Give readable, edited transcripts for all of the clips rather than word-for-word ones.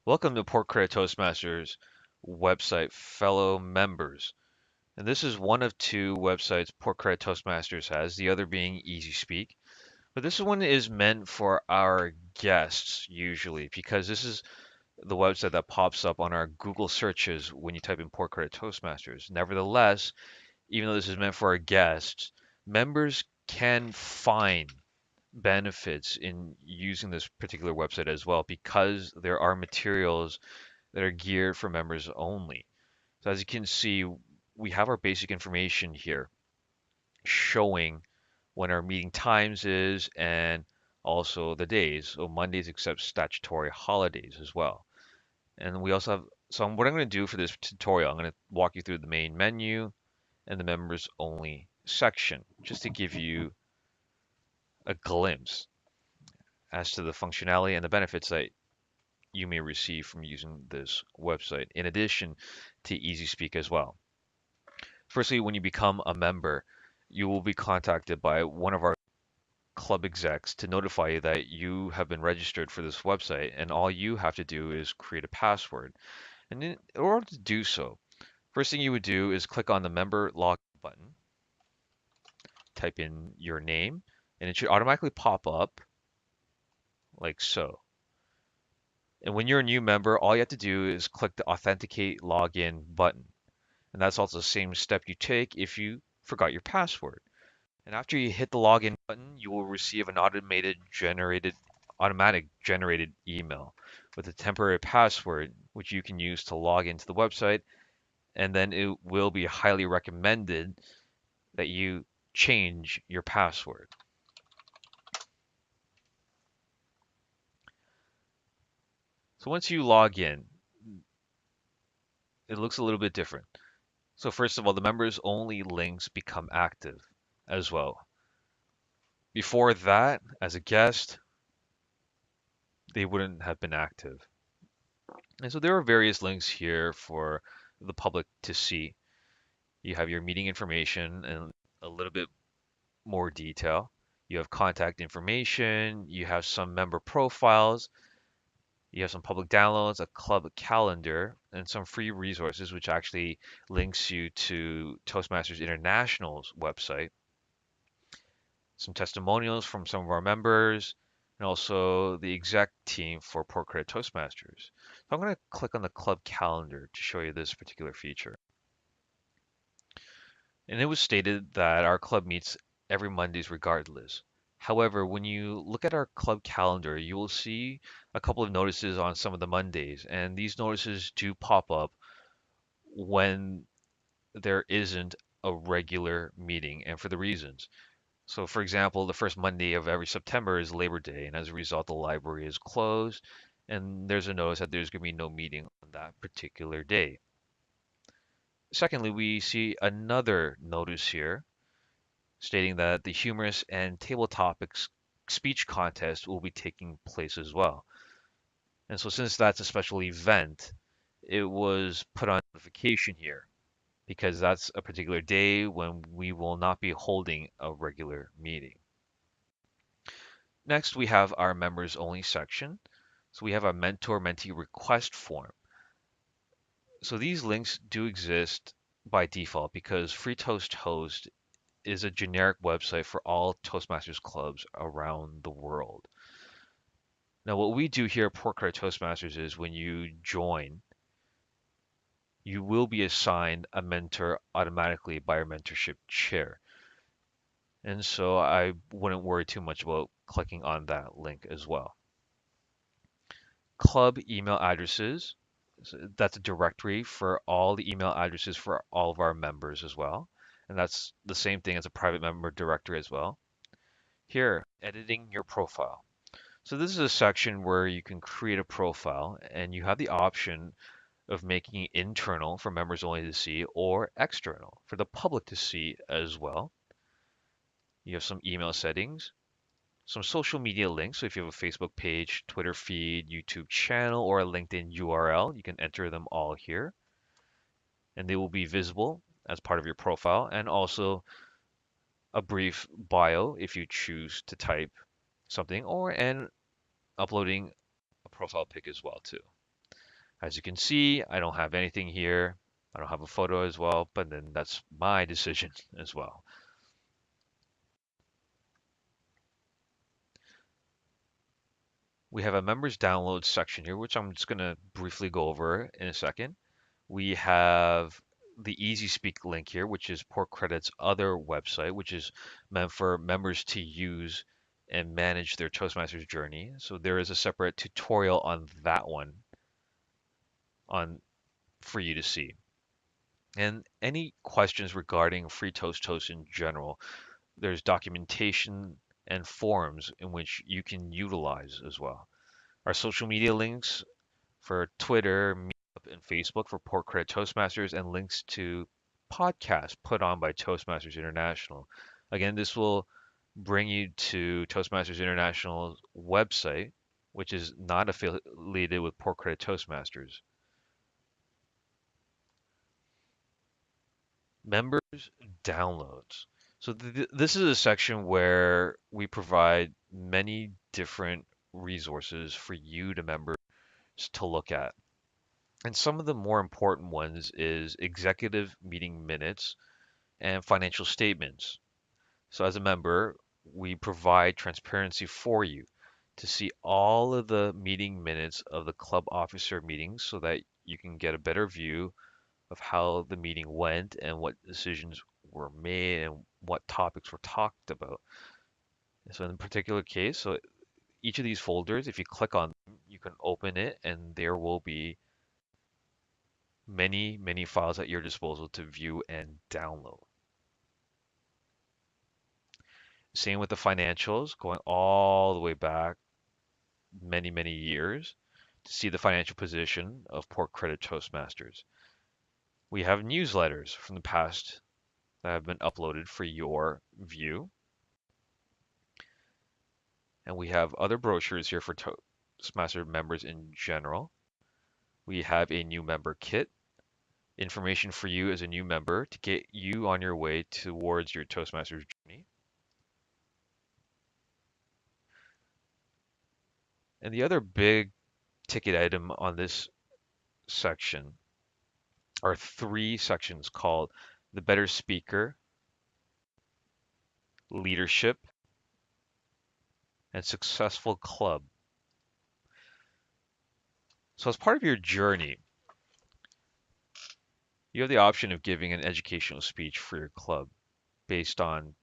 Welcome to Port Credit Toastmasters website, fellow members. And this is one of two websites Port Credit Toastmasters has, the other being Easy Speak. But this one is meant for our guests usually, because this is the website that pops up on our Google searches when you type in Port Credit Toastmasters. Nevertheless, even though this is meant for our guests, members can find benefits in using this particular website as well because there are materials that are geared for members only. So as you can see, we have our basic information here showing when our meeting times is and also the days. So Mondays except statutory holidays as well. And we also have, so what I'm going to do for this tutorial, I'm going to walk you through the main menu and the members only section just to give you a glimpse as to the functionality and the benefits that you may receive from using this website, in addition to Easy Speak as well. Firstly, when you become a member, you will be contacted by one of our club execs to notify you that you have been registered for this website, and all you have to do is create a password. And in order to do so, first thing you would do is click on the member login button, type in your name, and it should automatically pop up like so. And when you're a new member, all you have to do is click the authenticate login button. And that's also the same step you take if you forgot your password. And after you hit the login button, you will receive an automatic generated email with a temporary password, which you can use to log into the website. And then it will be highly recommended that you change your password. So once you log in, it looks a little bit different. So first of all, the members only links become active as well. Before that, as a guest, they wouldn't have been active. And so there are various links here for the public to see. You have your meeting information and a little bit more detail. You have contact information, you have some member profiles, you have some public downloads, a club calendar, and some free resources, which actually links you to Toastmasters International's website, some testimonials from some of our members, and also the exec team for Port Credit Toastmasters. So I'm going to click on the club calendar to show you this particular feature. And it was stated that our club meets every Mondays regardless. However, when you look at our club calendar, you will see a couple of notices on some of the Mondays, and these notices do pop up when there isn't a regular meeting and for the reasons. So, for example, the first Monday of every September is Labor Day, and as a result, the library is closed, and there's a notice that there's going to be no meeting on that particular day. Secondly, we see another notice here stating that the humorous and table topics speech contest will be taking place as well. And so, since that's a special event, it was put on notification here because that's a particular day when we will not be holding a regular meeting. Next, we have our members only section. So we have a mentor mentee request form. So these links do exist by default because Free Toast Host is a generic website for all Toastmasters clubs around the world. Now, what we do here at Port Credit Toastmasters is when you join, you will be assigned a mentor automatically by our mentorship chair. And so I wouldn't worry too much about clicking on that link as well. Club email addresses. So that's a directory for all the email addresses for all of our members as well. And that's the same thing as a private member directory as well. Here, editing your profile. So this is a section where you can create a profile and you have the option of making it internal for members only to see or external for the public to see as well. You have some email settings, some social media links. So if you have a Facebook page, Twitter feed, YouTube channel, or a LinkedIn URL, you can enter them all here and they will be visible as part of your profile, and also a brief bio if you choose to type something, or and uploading a profile pic as well too. As you can see, I don't have anything here. I don't have a photo as well, but then that's my decision as well. We have a members download section here, which I'm just going to briefly go over in a second. We have the Easy Speak link here, which is Port Credit's other website, which is meant for members to use and manage their Toastmasters journey. So there is a separate tutorial on that one on for you to see. And any questions regarding Free Toast in general, there's documentation and forums in which you can utilize as well. Our social media links for Twitter, Meetup, and Facebook for Port Credit Toastmasters, and links to podcasts put on by Toastmasters International. Again, this will bring you to Toastmasters International's website, which is not affiliated with Port Credit Toastmasters. Members downloads. So this is a section where we provide many different resources for you, the members, to look at. And some of the more important ones is executive meeting minutes and financial statements. So as a member, we provide transparency for you to see all of the meeting minutes of the club officer meetings so that you can get a better view of how the meeting went and what decisions were made and what topics were talked about. So in a particular case, so each of these folders, if you click on them, you can open it and there will be many files at your disposal to view and download. Same with the financials, going all the way back many years to see the financial position of Port Credit Toastmasters. We have newsletters from the past that have been uploaded for your view. And we have other brochures here for Toastmaster members in general. We have a new member kit, information for you as a new member to get you on your way towards your Toastmasters journey. And the other big ticket item on this section are three sections called the Better Speaker, Leadership, and Successful Club. So as part of your journey, you have the option of giving an educational speech for your club based on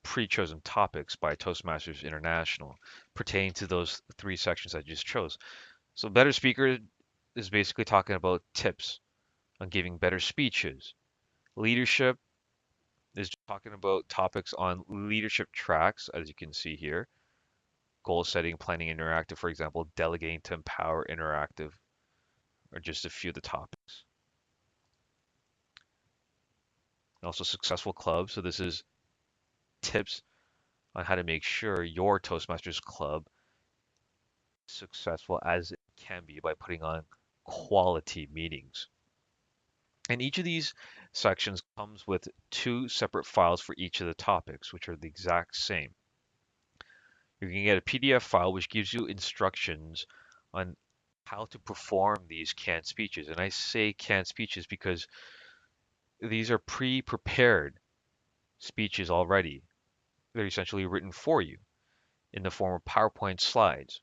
pre-chosen topics by Toastmasters International pertaining to those three sections I just chose. So Better Speaker is basically talking about tips on giving better speeches. Leadership is talking about topics on leadership tracks, as you can see here. Goal setting, planning interactive, for example, delegating to empower interactive, are just a few of the topics. And also successful club. So this is tips on how to make sure your Toastmasters club is successful as it can be by putting on quality meetings. And each of these sections comes with two separate files for each of the topics, which are the exact same. You can get a PDF file which gives you instructions on how to perform these canned speeches. And I say canned speeches because these are pre-prepared speeches already. They're essentially written for you in the form of PowerPoint slides.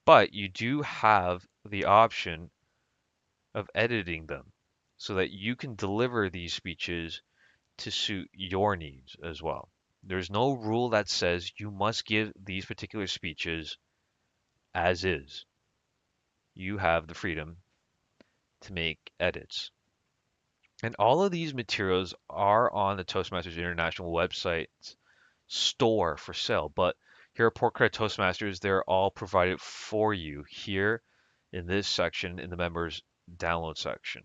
But you do have the option of editing them so that you can deliver these speeches to suit your needs as well. There's no rule that says you must give these particular speeches as is. You have the freedom to make edits. And all of these materials are on the Toastmasters International website store for sale. But here at Port Credit Toastmasters, they're all provided for you here in this section in the members download section.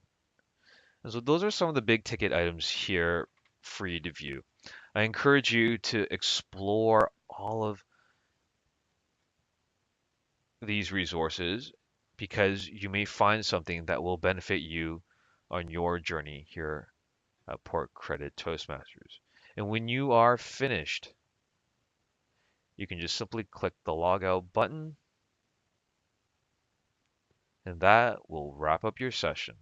And so those are some of the big ticket items here for you to view. I encourage you to explore all of these resources because you may find something that will benefit you on your journey here at Port Credit Toastmasters. And when you are finished, you can just simply click the logout button and that will wrap up your session.